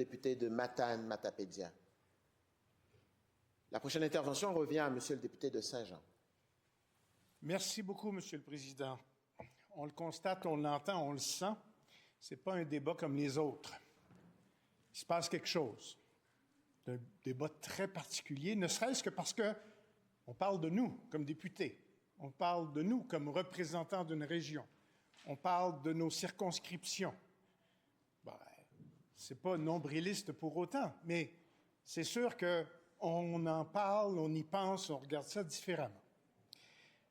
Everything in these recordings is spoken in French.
Député de Matane-Matapédia. La prochaine intervention revient à Monsieur le député de Saint-Jean. Merci beaucoup, Monsieur le Président. On le constate, on l'entend, on le sent. Ce n'est pas un débat comme les autres. Il se passe quelque chose. C'est un débat très particulier, ne serait-ce que parce qu'on parle de nous comme députés. On parle de nous comme représentants d'une région. On parle de nos circonscriptions. Ce n'est pas nombriliste pour autant, mais c'est sûr qu'on en parle, on y pense, on regarde ça différemment.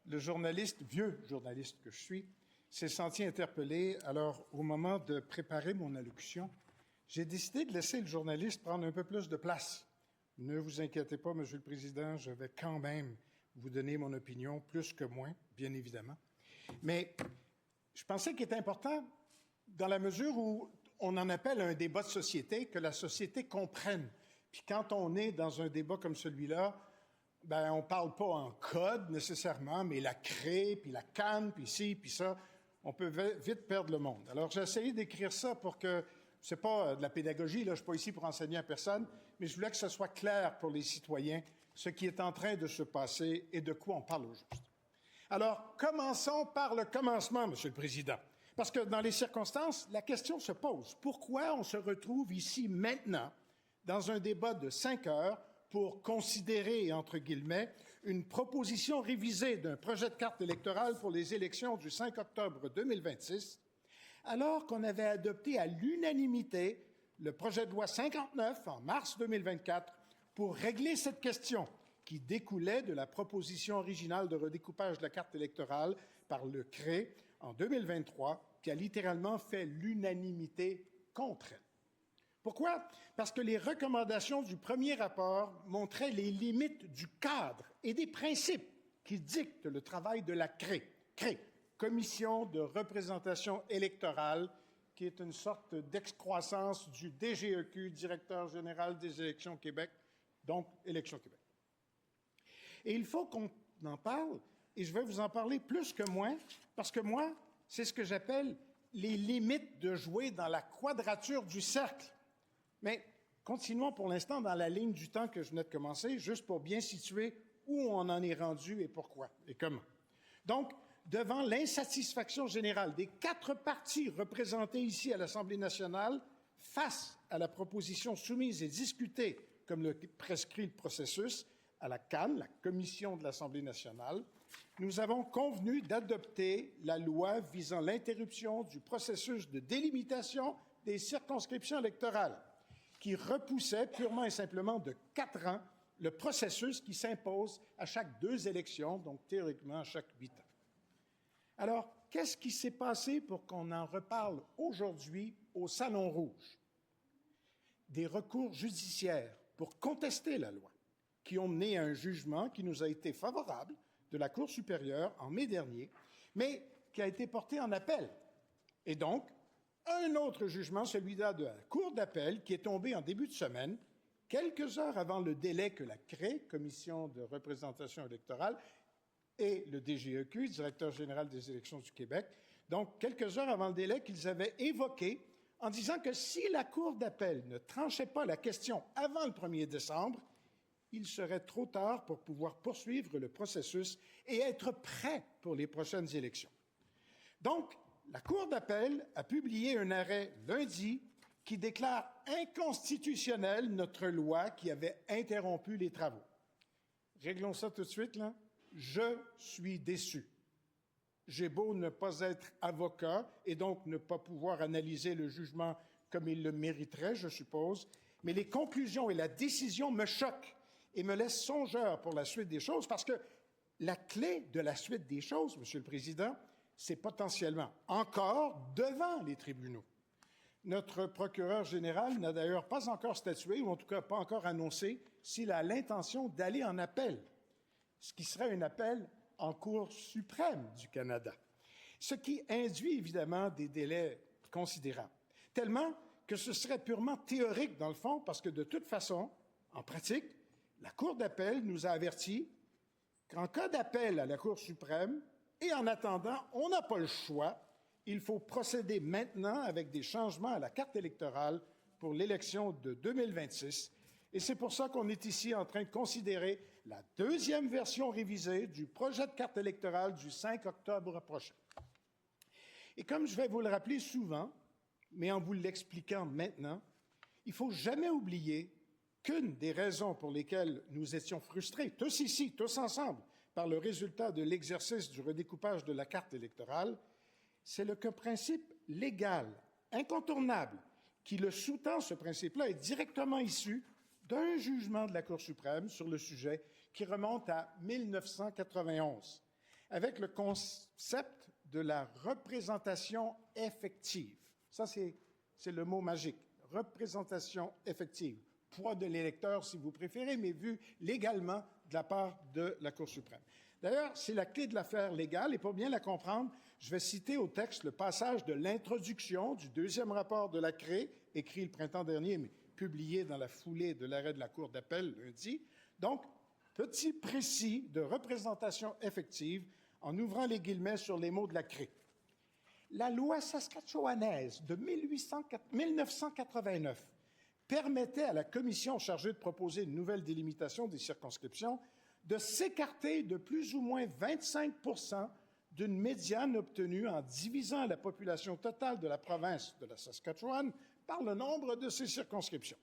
Le journaliste, vieux journaliste que je suis, s'est senti interpellé. Alors, au moment de préparer mon allocution, j'ai décidé de laisser le journaliste prendre un peu plus de place. Ne vous inquiétez pas, Monsieur le Président, je vais quand même vous donner mon opinion, plus que moins, bien évidemment. Mais je pensais qu'il était important, dans la mesure où on en appelle un débat de société, que la société comprenne. Puis quand on est dans un débat comme celui-là, on ne parle pas en code nécessairement, mais la CRE, puis la CAN, puis ci, puis ça, on peut vite perdre le monde. Alors j'ai essayé d'écrire ça pour que, c'est pas de la pédagogie, là, je ne suis pas ici pour enseigner à personne, mais je voulais que ce soit clair pour les citoyens ce qui est en train de se passer et de quoi on parle au juste. Alors, commençons par le commencement, Monsieur le Président. Parce que dans les circonstances, la question se pose. Pourquoi on se retrouve ici maintenant, dans un débat de 5 heures, pour considérer, entre guillemets, une proposition révisée d'un projet de carte électorale pour les élections du 5 octobre 2026, alors qu'on avait adopté à l'unanimité le projet de loi 59 en mars 2024 pour régler cette question qui découlait de la proposition originale de redécoupage de la carte électorale par le CRE en 2023, qui a littéralement fait l'unanimité contre elle. Pourquoi? Parce que les recommandations du premier rapport montraient les limites du cadre et des principes qui dictent le travail de la CRE, Commission de représentation électorale, qui est une sorte d'excroissance du DGEQ, Directeur général des élections Québec, donc Élections Québec. Et il faut qu'on en parle, et je vais vous en parler plus que moins, parce que moi, c'est ce que j'appelle les limites de jouer dans la quadrature du cercle. Mais continuons pour l'instant dans la ligne du temps que je venais de commencer, juste pour bien situer où on en est rendu et pourquoi et comment. Donc, devant l'insatisfaction générale des 4 partis représentés ici à l'Assemblée nationale face à la proposition soumise et discutée, comme le prescrit le processus, à la CAN, la Commission de l'Assemblée nationale, nous avons convenu d'adopter la loi visant l'interruption du processus de délimitation des circonscriptions électorales, qui repoussait purement et simplement de 4 ans le processus qui s'impose à chaque 2 élections, donc théoriquement à chaque 8 ans. Alors, qu'est-ce qui s'est passé pour qu'on en reparle aujourd'hui au Salon Rouge? Des recours judiciaires pour contester la loi, qui ont mené à un jugement qui nous a été favorable de la Cour supérieure en mai dernier, mais qui a été porté en appel. Et donc, un autre jugement, celui-là de la Cour d'appel, qui est tombé en début de semaine, quelques heures avant le délai que la CRE, Commission de représentation électorale, et le DGEQ, Directeur général des élections du Québec, donc quelques heures avant le délai qu'ils avaient évoqué, en disant que si la Cour d'appel ne tranchait pas la question avant le 1er décembre, il serait trop tard pour pouvoir poursuivre le processus et être prêt pour les prochaines élections. Donc, la Cour d'appel a publié un arrêt lundi qui déclare inconstitutionnelle notre loi qui avait interrompu les travaux. Réglons ça tout de suite, là. Je suis déçu. J'ai beau ne pas être avocat et donc ne pas pouvoir analyser le jugement comme il le mériterait, je suppose, mais les conclusions et la décision me choquent et me laissent songeur pour la suite des choses, parce que la clé de la suite des choses, Monsieur le Président, c'est potentiellement encore devant les tribunaux. Notre procureur général n'a d'ailleurs pas encore statué, ou en tout cas pas encore annoncé, s'il a l'intention d'aller en appel, ce qui serait un appel en Cour suprême du Canada, ce qui induit évidemment des délais considérables, tellement que ce serait purement théorique dans le fond, parce que de toute façon, en pratique, la Cour d'appel nous a avertis qu'en cas d'appel à la Cour suprême, et en attendant, on n'a pas le choix, il faut procéder maintenant avec des changements à la carte électorale pour l'élection de 2026. Et c'est pour ça qu'on est ici en train de considérer la deuxième version révisée du projet de carte électorale du 5 octobre prochain. Et comme je vais vous le rappeler souvent, mais en vous l'expliquant maintenant, il ne faut jamais oublier qu'une des raisons pour lesquelles nous étions frustrés, tous ici, tous ensemble, par le résultat de l'exercice du redécoupage de la carte électorale, c'est que le principe légal, incontournable, qui le sous-tend, ce principe-là, est directement issu d'un jugement de la Cour suprême sur le sujet qui remonte à 1991, avec le concept de la représentation effective. Ça, c'est le mot magique, représentation effective. Poids de l'électeur, si vous préférez, mais vu légalement de la part de la Cour suprême. D'ailleurs, c'est la clé de l'affaire légale, et pour bien la comprendre, je vais citer au texte le passage de l'introduction du deuxième rapport de la CRE, écrit le printemps dernier, mais publié dans la foulée de l'arrêt de la Cour d'appel lundi. Donc, petit précis de représentation effective, en ouvrant les guillemets sur les mots de la CRE. La loi saskatchewanaise de 1989 permettait à la commission chargée de proposer une nouvelle délimitation des circonscriptions de s'écarter de plus ou moins 25 % d'une médiane obtenue en divisant la population totale de la province de la Saskatchewan par le nombre de ses circonscriptions.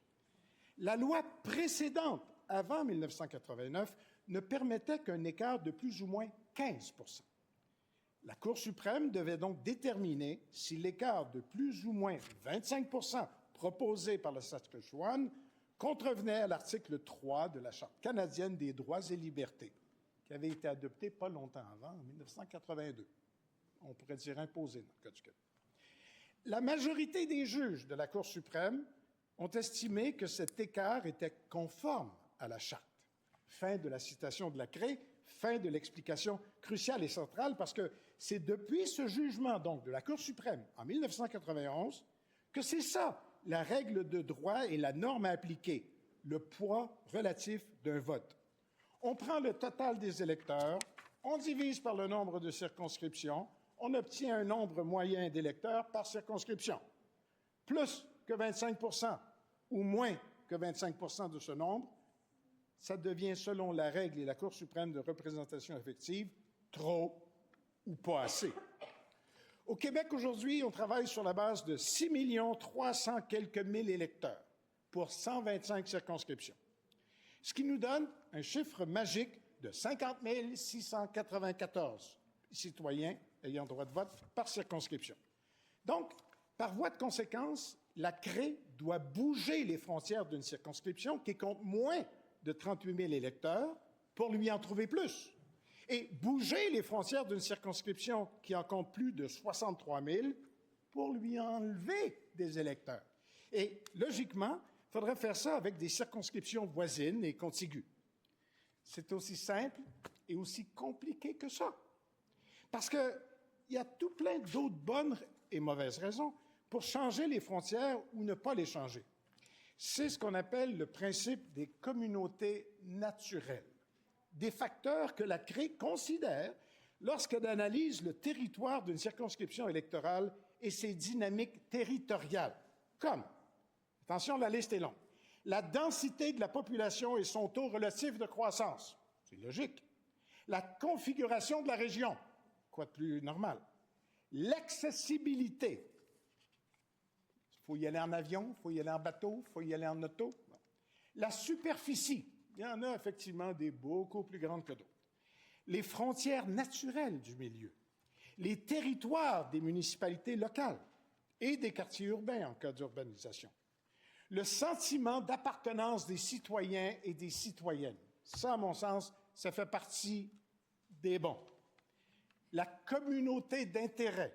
La loi précédente, avant 1989, ne permettait qu'un écart de plus ou moins 15 %. La Cour suprême devait donc déterminer si l'écart de plus ou moins 25 % proposé par la Saskatchewan contrevenait à l'article 3 de la Charte canadienne des droits et libertés, qui avait été adoptée pas longtemps avant, en 1982. On pourrait dire imposée dans le Code du Québec. La majorité des juges de la Cour suprême ont estimé que cet écart était conforme à la Charte. Fin de la citation de la CRE, fin de l'explication cruciale et centrale, parce que c'est depuis ce jugement, donc, de la Cour suprême, en 1991, que c'est ça, la règle de droit et la norme à appliquer, le poids relatif d'un vote. On prend le total des électeurs, on divise par le nombre de circonscriptions, on obtient un nombre moyen d'électeurs par circonscription. Plus que 25 % ou moins que 25 % de ce nombre, ça devient, selon la règle et la Cour suprême de représentation effective, trop ou pas assez. Au Québec, aujourd'hui, on travaille sur la base de 6 300 quelques mille électeurs pour 125 circonscriptions, ce qui nous donne un chiffre magique de 50 694 citoyens ayant droit de vote par circonscription. Donc, par voie de conséquence, la CRE doit bouger les frontières d'une circonscription qui compte moins de 38 000 électeurs pour lui en trouver plus. Et bouger les frontières d'une circonscription qui en compte plus de 63 000 pour lui enlever des électeurs. Et logiquement, il faudrait faire ça avec des circonscriptions voisines et contiguës. C'est aussi simple et aussi compliqué que ça. Parce qu'il y a tout plein d'autres bonnes et mauvaises raisons pour changer les frontières ou ne pas les changer. C'est ce qu'on appelle le principe des communautés naturelles, des facteurs que la CRE considère lorsqu'elle analyse le territoire d'une circonscription électorale et ses dynamiques territoriales, comme, attention, la liste est longue, la densité de la population et son taux relatif de croissance, c'est logique, la configuration de la région, quoi de plus normal, l'accessibilité, il faut y aller en avion, il faut y aller en bateau, il faut y aller en auto, la superficie, il y en a effectivement des beaucoup plus grandes que d'autres. Les frontières naturelles du milieu, les territoires des municipalités locales et des quartiers urbains en cas d'urbanisation, le sentiment d'appartenance des citoyens et des citoyennes. Ça, à mon sens, ça fait partie des bons. La communauté d'intérêt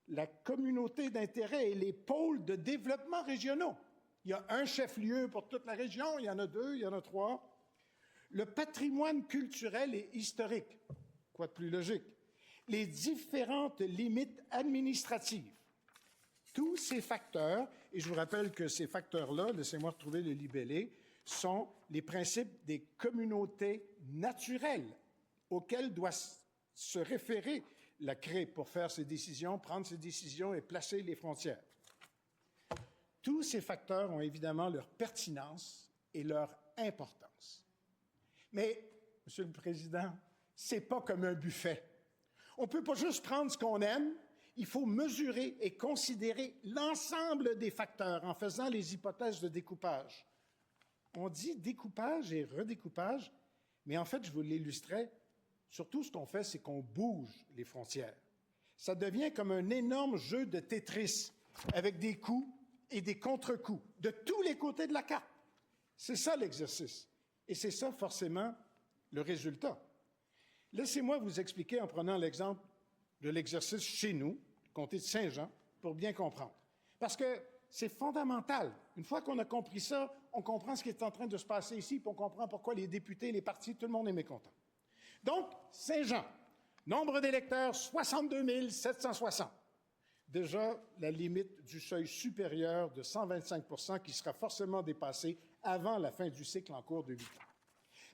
et les pôles de développement régionaux. Il y a un chef-lieu pour toute la région, il y en a 2, il y en a 3. Le patrimoine culturel et historique, quoi de plus logique. Les différentes limites administratives. Tous ces facteurs, et je vous rappelle que ces facteurs-là, laissez-moi retrouver le libellé, sont les principes des communautés naturelles auxquelles doit se référer la CRE pour faire ses décisions, prendre ses décisions et placer les frontières. Tous ces facteurs ont évidemment leur pertinence et leur importance. Mais, Monsieur le Président, c'est pas comme un buffet. On ne peut pas juste prendre ce qu'on aime, il faut mesurer et considérer l'ensemble des facteurs en faisant les hypothèses de découpage. On dit découpage et redécoupage, mais en fait, je vous l'illustrais, surtout ce qu'on fait, c'est qu'on bouge les frontières. Ça devient comme un énorme jeu de Tetris avec des coups et des contre-coups de tous les côtés de la carte. C'est ça l'exercice. Et c'est ça, forcément, le résultat. Laissez-moi vous expliquer en prenant l'exemple de l'exercice chez nous, le comté de Saint-Jean, pour bien comprendre. Parce que c'est fondamental. Une fois qu'on a compris ça, on comprend ce qui est en train de se passer ici, puis on comprend pourquoi les députés, les partis, tout le monde est mécontent. Donc, Saint-Jean, nombre d'électeurs, 62 760. Déjà, la limite du seuil supérieur de 125 % qui sera forcément dépassée avant la fin du cycle en cours de 8 ans.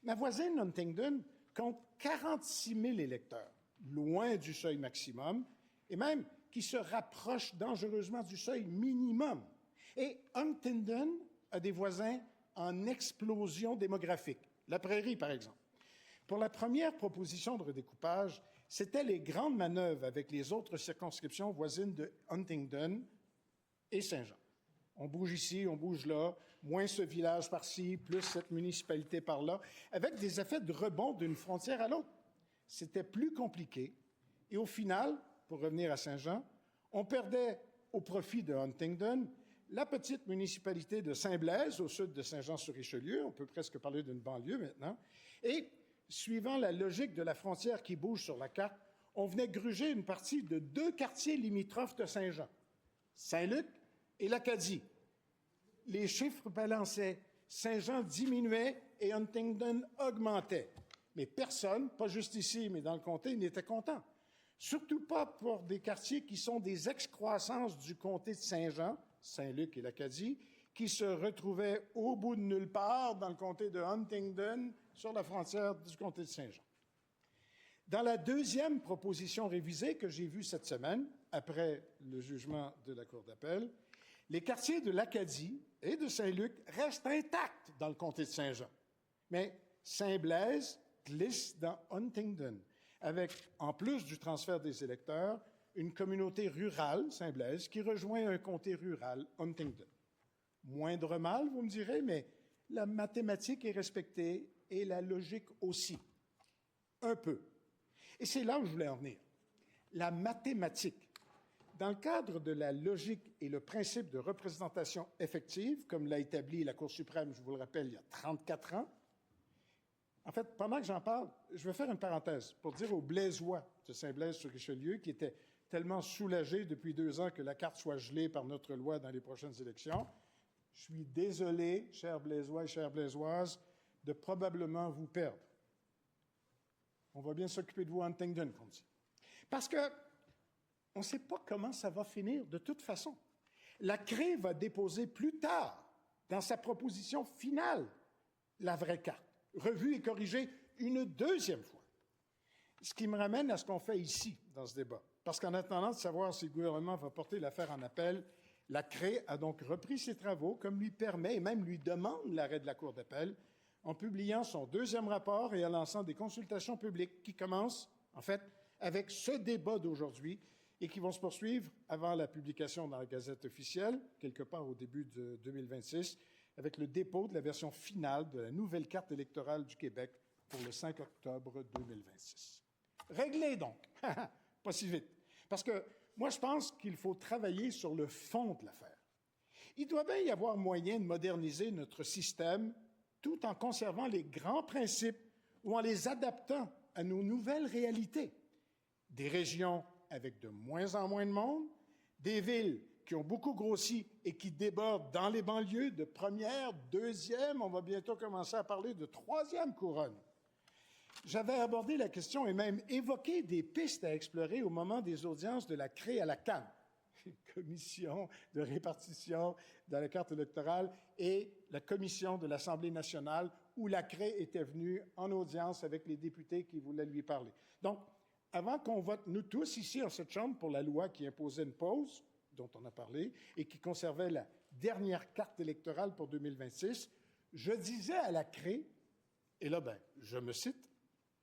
Ma voisine, Huntingdon, compte 46 000 électeurs, loin du seuil maximum, et même qui se rapproche dangereusement du seuil minimum. Et Huntingdon a des voisins en explosion démographique, la Prairie, par exemple. Pour la première proposition de redécoupage, c'était les grandes manœuvres avec les autres circonscriptions voisines de Huntingdon et Saint-Jean. On bouge ici, on bouge là, moins ce village par-ci, plus cette municipalité par-là, avec des effets de rebond d'une frontière à l'autre. C'était plus compliqué. Et au final, pour revenir à Saint-Jean, on perdait au profit de Huntingdon la petite municipalité de Saint-Blaise, au sud de Saint-Jean-sur-Richelieu. On peut presque parler d'une banlieue maintenant. Et suivant la logique de la frontière qui bouge sur la carte, on venait gruger une partie de 2 quartiers limitrophes de Saint-Jean, Saint-Luc et l'Acadie. Les chiffres balançaient. Saint-Jean diminuait et Huntingdon augmentait. Mais personne, pas juste ici, mais dans le comté, n'était content. Surtout pas pour des quartiers qui sont des excroissances du comté de Saint-Jean, Saint-Luc et l'Acadie, qui se retrouvaient au bout de nulle part dans le comté de Huntingdon, sur la frontière du comté de Saint-Jean. Dans la deuxième proposition révisée que j'ai vue cette semaine, après le jugement de la Cour d'appel, les quartiers de l'Acadie et de Saint-Luc restent intacts dans le comté de Saint-Jean. Mais Saint-Blaise glisse dans Huntingdon, avec, en plus du transfert des électeurs, une communauté rurale, Saint-Blaise, qui rejoint un comté rural, Huntingdon. Moindre mal, vous me direz, mais la mathématique est respectée et la logique aussi. Un peu. Et c'est là où je voulais en venir. La mathématique. Dans le cadre de la logique et le principe de représentation effective, comme l'a établi la Cour suprême, je vous le rappelle, il y a 34 ans, en fait, pendant que j'en parle, je vais faire une parenthèse pour dire aux Blaisois de Saint-Blaise-sur-Richelieu, qui étaient tellement soulagés depuis 2 ans que la carte soit gelée par notre loi dans les prochaines élections, je suis désolé, chers Blaisois et chères Blaisoises, de probablement vous perdre. On va bien s'occuper de vous à Huntingdon, comme dit. Parce que on ne sait pas comment ça va finir de toute façon. La CRE va déposer plus tard, dans sa proposition finale, la vraie carte, revue et corrigée une deuxième fois. Ce qui me ramène à ce qu'on fait ici, dans ce débat. Parce qu'en attendant de savoir si le gouvernement va porter l'affaire en appel, la CRE a donc repris ses travaux, comme lui permet et même lui demande l'arrêt de la Cour d'appel, en publiant son deuxième rapport et en lançant des consultations publiques qui commencent, en fait, avec ce débat d'aujourd'hui et qui vont se poursuivre avant la publication dans la Gazette officielle, quelque part au début de 2026, avec le dépôt de la version finale de la nouvelle carte électorale du Québec pour le 5 octobre 2026. Réglé donc, pas si vite, parce que moi je pense qu'il faut travailler sur le fond de l'affaire. Il doit bien y avoir moyen de moderniser notre système tout en conservant les grands principes ou en les adaptant à nos nouvelles réalités. Des régions avec de moins en moins de monde, des villes qui ont beaucoup grossi et qui débordent dans les banlieues de première, deuxième, on va bientôt commencer à parler de troisième couronne. J'avais abordé la question et même évoqué des pistes à explorer au moment des audiences de la CRE à la CAN, commission de répartition de la carte électorale, et la commission de l'Assemblée nationale, où la CRE était venue en audience avec les députés qui voulaient lui parler. Donc, avant qu'on vote, nous tous, ici, en cette Chambre, pour la loi qui imposait une pause, dont on a parlé, et qui conservait la dernière carte électorale pour 2026, je disais à la CRE, et là, je me cite,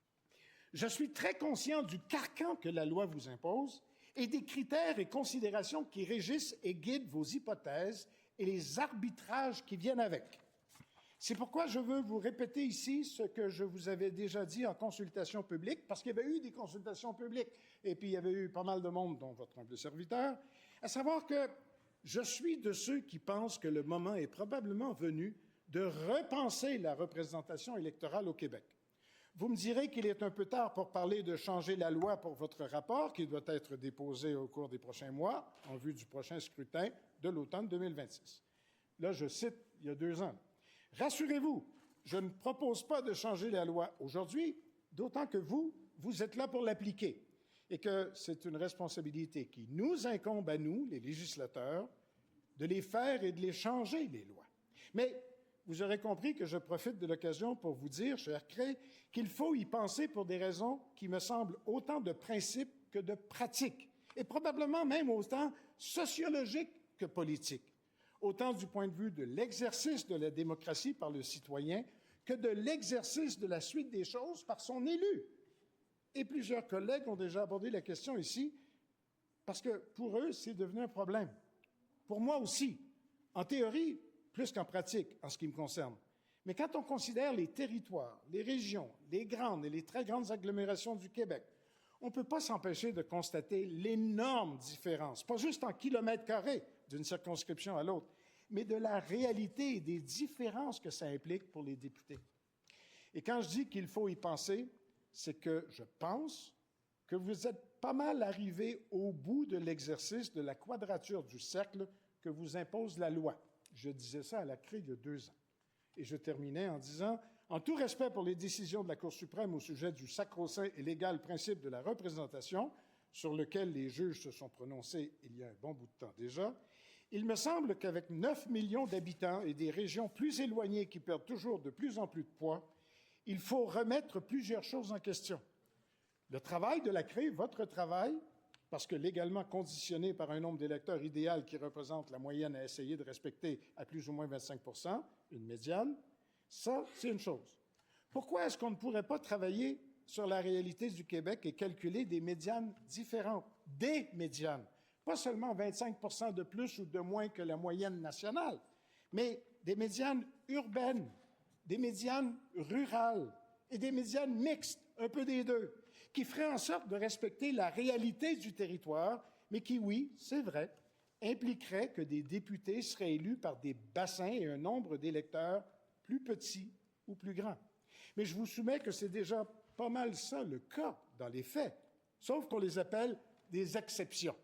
« Je suis très conscient du carcan que la loi vous impose et des critères et considérations qui régissent et guident vos hypothèses et les arbitrages qui viennent avec. C'est pourquoi je veux vous répéter ici ce que je vous avais déjà dit en consultation publique, parce qu'il y avait eu des consultations publiques, et puis il y avait eu pas mal de monde, dont votre humble serviteur, à savoir que je suis de ceux qui pensent que le moment est probablement venu de repenser la représentation électorale au Québec. Vous me direz qu'il est un peu tard pour parler de changer la loi pour votre rapport, qui doit être déposé au cours des prochains mois, en vue du prochain scrutin de l'automne 2026. Là, je cite il y a 2 ans. Rassurez-vous, je ne propose pas de changer la loi aujourd'hui, d'autant que vous êtes là pour l'appliquer et que c'est une responsabilité qui nous incombe à nous, les législateurs, de les faire et de les changer, les lois. Mais vous aurez compris que je profite de l'occasion pour vous dire, cher Cré, qu'il faut y penser pour des raisons qui me semblent autant de principes que de pratiques, et probablement même autant sociologiques que politiques, autant du point de vue de l'exercice de la démocratie par le citoyen que de l'exercice de la suite des choses par son élu. Et plusieurs collègues ont déjà abordé la question ici, parce que pour eux, c'est devenu un problème. Pour moi aussi, en théorie, plus qu'en pratique, en ce qui me concerne. Mais quand on considère les territoires, les régions, les grandes et les très grandes agglomérations du Québec, on ne peut pas s'empêcher de constater l'énorme différence, pas juste en kilomètres carrés d'une circonscription à l'autre, mais de la réalité et des différences que ça implique pour les députés. Et quand je dis qu'il faut y penser, c'est que je pense que vous êtes pas mal arrivé au bout de l'exercice de la quadrature du cercle que vous impose la loi. Je disais ça à la CRE il y a 2 ans. Et je terminais en disant, en tout respect pour les décisions de la Cour suprême au sujet du sacro-saint et légal principe de la représentation, sur lequel les juges se sont prononcés il y a un bon bout de temps déjà, il me semble qu'avec 9 millions d'habitants et des régions plus éloignées qui perdent toujours de plus en plus de poids, il faut remettre plusieurs choses en question. Le travail de la CRE, votre travail, parce que légalement conditionné par un nombre d'électeurs idéal qui représente la moyenne à essayer de respecter à plus ou moins 25 %, une médiane, ça, c'est une chose. Pourquoi est-ce qu'on ne pourrait pas travailler sur la réalité du Québec et calculer des médianes différentes, des médianes, pas seulement 25 % de plus ou de moins que la moyenne nationale, mais des médianes urbaines, des médianes rurales et des médianes mixtes, un peu des deux, qui feraient en sorte de respecter la réalité du territoire, mais qui, oui, c'est vrai, impliquerait que des députés seraient élus par des bassins et un nombre d'électeurs plus petits ou plus grands. Mais je vous soumets que c'est déjà pas mal ça le cas dans les faits, sauf qu'on les appelle des exceptions.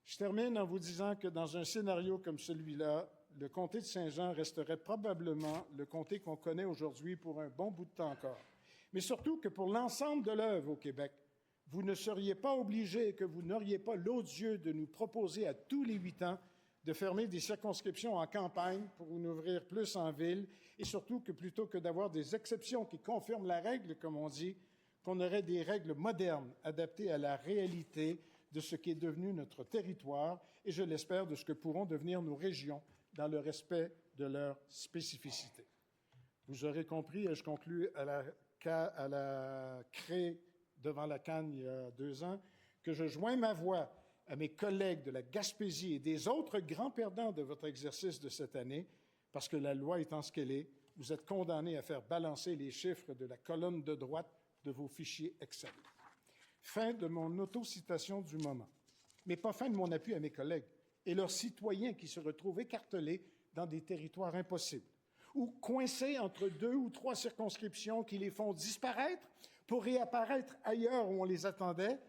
Je termine en vous disant que dans un scénario comme celui-là, le comté de Saint-Jean resterait probablement le comté qu'on connaît aujourd'hui pour un bon bout de temps encore. Mais surtout que pour l'ensemble de l'œuvre au Québec, vous ne seriez pas obligé et que vous n'auriez pas l'odieux de nous proposer à tous les 8 ans de fermer des circonscriptions en campagne pour en ouvrir plus en ville, et surtout que plutôt que d'avoir des exceptions qui confirment la règle, comme on dit, qu'on aurait des règles modernes adaptées à la réalité de ce qui est devenu notre territoire et, je l'espère, de ce que pourront devenir nos régions dans le respect de leurs spécificités. Vous aurez compris, et je conclus à la CRE devant la CAN il y a 2 ans, que je joins ma voix à mes collègues de la Gaspésie et des autres grands perdants de votre exercice de cette année, parce que la loi étant ce qu'elle est, vous êtes condamnés à faire balancer les chiffres de la colonne de droite de vos fichiers Excel. Fin de mon autocitation du moment, mais pas fin de mon appui à mes collègues et leurs citoyens qui se retrouvent écartelés dans des territoires impossibles, ou coincés entre 2 ou 3 circonscriptions qui les font disparaître pour réapparaître ailleurs où on les attendait.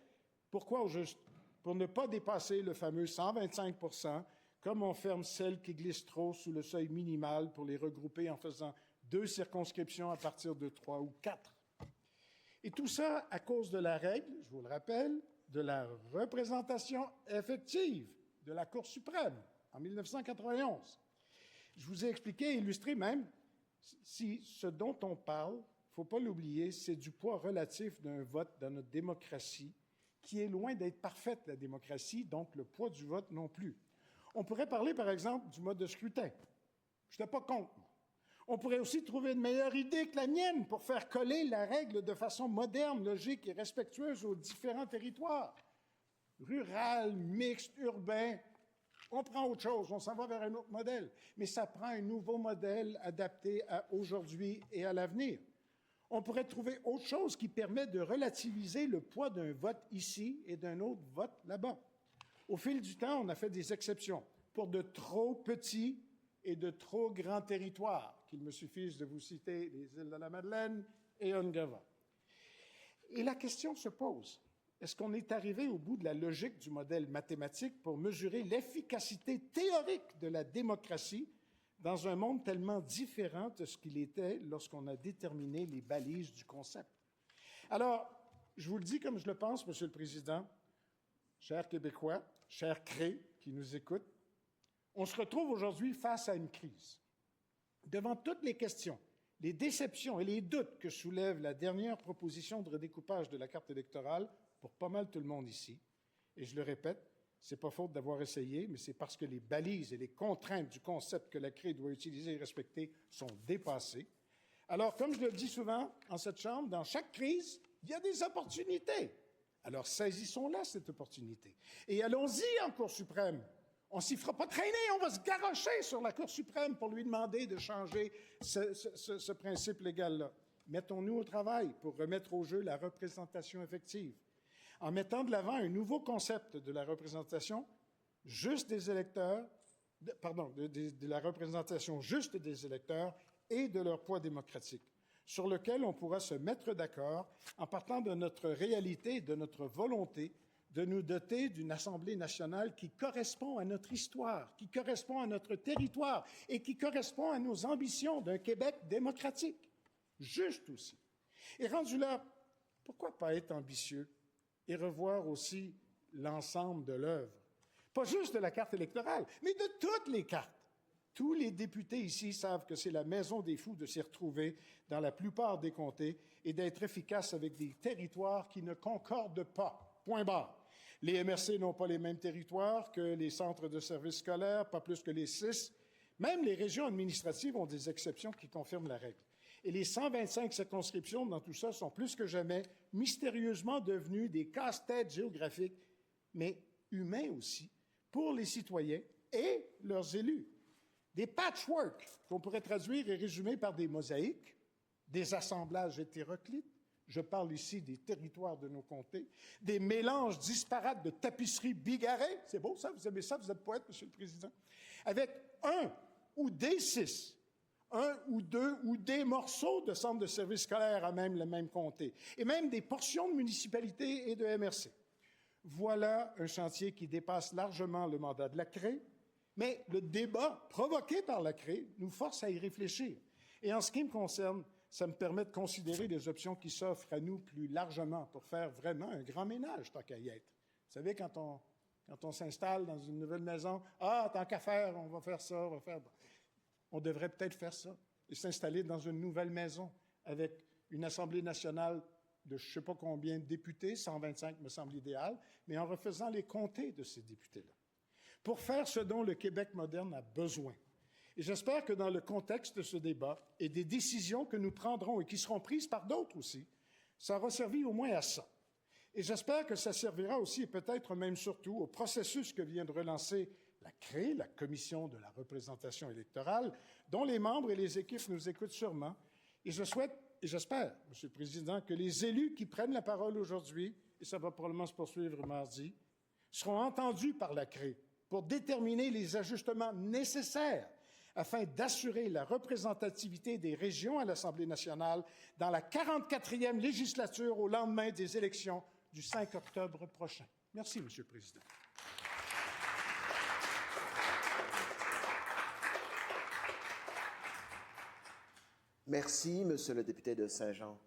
Pourquoi au juste? Pour ne pas dépasser le fameux 125 %, comme on ferme celles qui glissent trop sous le seuil minimal pour les regrouper en faisant 2 circonscriptions à partir de 3 ou 4. Et tout ça à cause de la règle, je vous le rappelle, de la représentation effective de la Cour suprême en 1991. Je vous ai expliqué et illustré même si ce dont on parle, il ne faut pas l'oublier, c'est du poids relatif d'un vote dans notre démocratie qui est loin d'être parfaite, la démocratie, donc le poids du vote non plus. on pourrait parler, par exemple, du mode de scrutin. Je n'étais pas contre. On pourrait aussi trouver une meilleure idée que la mienne pour faire coller la règle de façon moderne, logique et respectueuse aux différents territoires. Rural, mixte, urbain, on prend autre chose, on s'en va vers un autre modèle. Mais ça prend un nouveau modèle adapté à aujourd'hui et à l'avenir. On pourrait trouver autre chose qui permet de relativiser le poids d'un vote ici et d'un autre vote là-bas. Au fil du temps, on a fait des exceptions pour de trop petits et de trop grands territoires, qu'il me suffise de vous citer les îles de la Madeleine et Ungava. Et la question se pose, est-ce qu'on est arrivé au bout de la logique du modèle mathématique pour mesurer l'efficacité théorique de la démocratie dans un monde tellement différent de ce qu'il était lorsqu'on a déterminé les balises du concept? Alors, je vous le dis comme je le pense, Monsieur le Président, chers Québécois, chers CRÉ qui nous écoutent, on se retrouve aujourd'hui face à une crise. Devant toutes les questions, les déceptions et les doutes que soulève la dernière proposition de redécoupage de la carte électorale pour pas mal tout le monde ici, et je le répète, c'est pas faute d'avoir essayé, mais c'est parce que les balises et les contraintes du concept que la CRÉ doit utiliser et respecter sont dépassées. Alors, comme je le dis souvent en cette Chambre, dans chaque crise, il y a des opportunités. Alors, saisissons-la, cette opportunité. Et allons-y en Cour suprême. On ne s'y fera pas traîner, on va se garrocher sur la Cour suprême pour lui demander de changer ce principe légal-là. Mettons-nous au travail pour remettre au jeu la représentation effective, en mettant de l'avant un nouveau concept de la représentation juste des électeurs, de la représentation juste des électeurs et de leur poids démocratique, sur lequel on pourra se mettre d'accord en partant de notre réalité et de notre volonté de nous doter d'une Assemblée nationale qui correspond à notre histoire, qui correspond à notre territoire et qui correspond à nos ambitions d'un Québec démocratique, juste aussi. Et rendu là, pourquoi pas être ambitieux et revoir aussi l'ensemble de l'œuvre? Pas juste de la carte électorale, mais de toutes les cartes. Tous les députés ici savent que c'est la maison des fous de s'y retrouver dans la plupart des comtés et d'être efficace avec des territoires qui ne concordent pas. Point barre. Les MRC n'ont pas les mêmes territoires que les centres de services scolaires, pas plus que les CIS. Même les régions administratives ont des exceptions qui confirment la règle. Et les 125 circonscriptions dans tout ça sont plus que jamais mystérieusement devenues des casse-têtes géographiques, mais humains aussi, pour les citoyens et leurs élus. Des patchwork qu'on pourrait traduire et résumer par des mosaïques, des assemblages hétéroclites, je parle ici des territoires de nos comtés, des mélanges disparates de tapisseries bigarrées, c'est beau ça, vous aimez ça, vous êtes poète, Monsieur le Président, avec un ou des 6, un ou deux ou des morceaux de centres de services scolaires à même le même comté, et même des portions de municipalités et de MRC. Voilà un chantier qui dépasse largement le mandat de la CRÉ, mais le débat provoqué par la CRÉ nous force à y réfléchir. Et en ce qui me concerne, ça me permet de considérer les options qui s'offrent à nous plus largement pour faire vraiment un grand ménage, tant qu'à y être. Vous savez, quand on s'installe dans une nouvelle maison, « Ah, tant qu'à faire, on va faire ça, on va faire... » On devrait peut-être faire ça et s'installer dans une nouvelle maison avec une Assemblée nationale de je ne sais pas combien de députés, 125 me semble idéal, mais en refaisant les comtés de ces députés-là, pour faire ce dont le Québec moderne a besoin. Et j'espère que dans le contexte de ce débat et des décisions que nous prendrons et qui seront prises par d'autres aussi, ça aura servi au moins à ça. Et j'espère que ça servira aussi, et peut-être même surtout, au processus que vient de relancer la CRÉ, la Commission de la représentation électorale, dont les membres et les équipes nous écoutent sûrement. Et je souhaite, et j'espère, Monsieur le Président, que les élus qui prennent la parole aujourd'hui, et ça va probablement se poursuivre mardi, seront entendus par la CRÉ pour déterminer les ajustements nécessaires afin d'assurer la représentativité des régions à l'Assemblée nationale dans la 44e législature au lendemain des élections du 5 octobre prochain. Merci, Monsieur le Président. Merci, Monsieur le député de Saint-Jean.